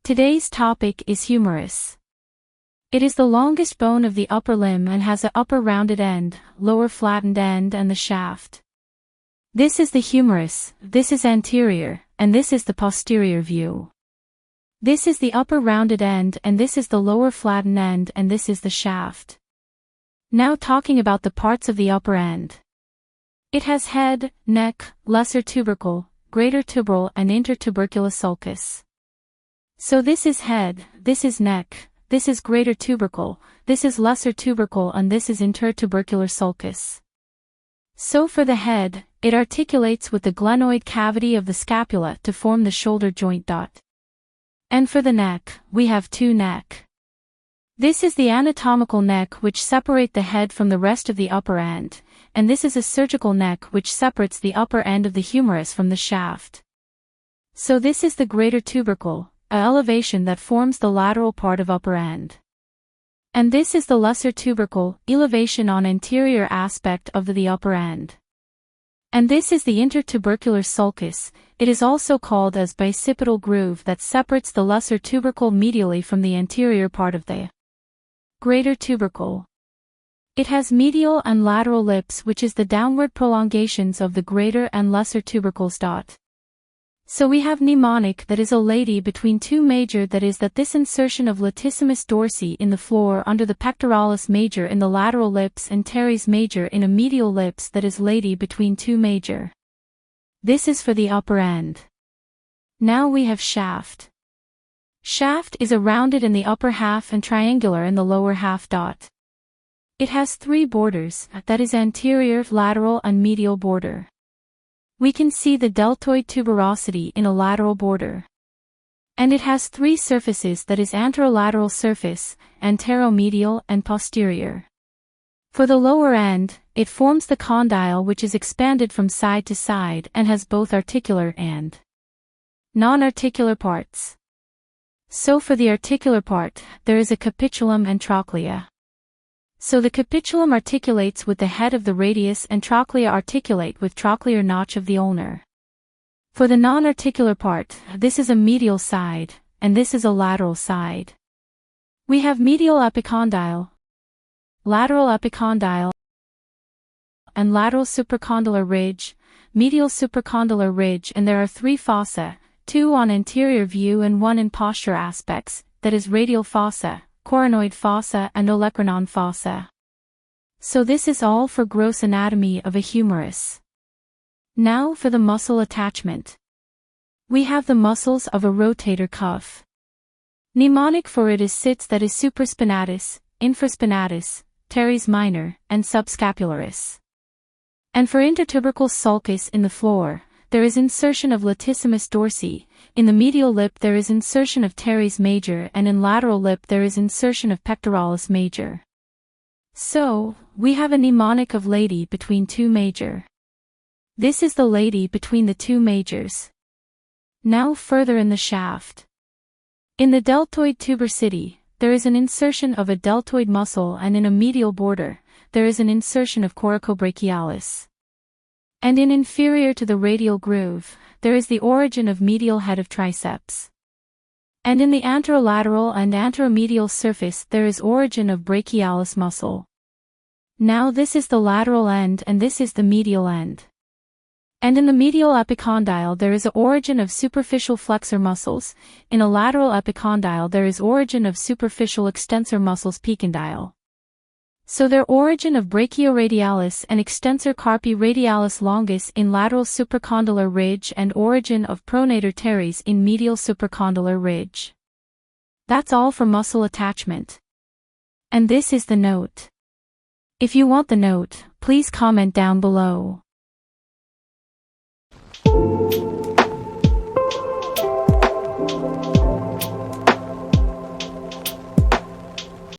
Today's topic is humerus. It is the longest bone of the upper limb and has an upper rounded end, lower flattened end and the shaft. This is the humerus, this is anterior, and this is the posterior view. This is the upper rounded end and this is the lower flattened end and this is the shaft. Now talking about the parts of the upper end. It has head, neck, lesser tubercle, greater tubercle and intertuberculous sulcus. So this is head, this is neck, this is greater tubercle, this is lesser tubercle and this is intertubercular sulcus. So for the head, it articulates with the glenoid cavity of the scapula to form the shoulder joint. And for the neck, we have two neck. This is the anatomical neck which separate the head from the rest of the upper end, and this is a surgical neck which separates the upper end of the humerus from the shaft. So this is the greater tubercle, a elevation that forms the lateral part of upper end. And this is the lesser tubercle, elevation on anterior aspect of the upper end. And this is the intertubercular sulcus, it is also called as bicipital groove that separates the lesser tubercle medially from the anterior part of the greater tubercle. It has medial and lateral lips which is the downward prolongations of the greater and lesser tubercles. So we have mnemonic that is a lady between two major, that is that this insertion of latissimus dorsi in the floor under the pectoralis major in the lateral lips and teres major in a medial lips, that is lady between two major. This is for the upper end. Now we have shaft. Shaft is a rounded in the upper half and triangular in the lower half. It has three borders, that is anterior, lateral and medial border. We can see the deltoid tuberosity in a lateral border. And it has three surfaces, that is anterolateral surface, anteromedial and posterior. For the lower end, it forms the condyle which is expanded from side to side and has both articular and non-articular parts. So for the articular part, there is a capitulum and trochlea. So the capitulum articulates with the head of the radius and trochlea articulate with trochlear notch of the ulnar. For the non-articular part, this is a medial side, and this is a lateral side. We have medial epicondyle, lateral epicondyle, and lateral supracondylar ridge, medial supracondylar ridge, and there are three fossa, two on anterior view and one in posture aspects, that is radial fossa, coronoid fossa and olecranon fossa. So this is all for gross anatomy of a humerus. Now for the muscle attachment. We have the muscles of a rotator cuff. Mnemonic for it is sits, that is supraspinatus, infraspinatus, teres minor, and subscapularis. And for intertubercle sulcus in the floor, there is insertion of latissimus dorsi, in the medial lip there is insertion of teres major and in lateral lip there is insertion of pectoralis major. So, we have a mnemonic of lady between two major. This is the lady between the two majors. Now further in the shaft. In the deltoid tuberosity, there is an insertion of a deltoid muscle and in a medial border, there is an insertion of coracobrachialis. And in inferior to the radial groove, there is the origin of medial head of triceps. And in the anterolateral and anteromedial surface there is origin of brachialis muscle. Now this is the lateral end and this is the medial end. And in the medial epicondyle there is a origin of superficial flexor muscles, in a lateral epicondyle there is origin of superficial extensor muscles pecondyle. So their origin of brachioradialis and extensor carpi radialis longus in lateral supracondylar ridge and origin of pronator teres in medial supracondylar ridge. That's all for muscle attachment. And this is the note. If you want the note, please comment down below.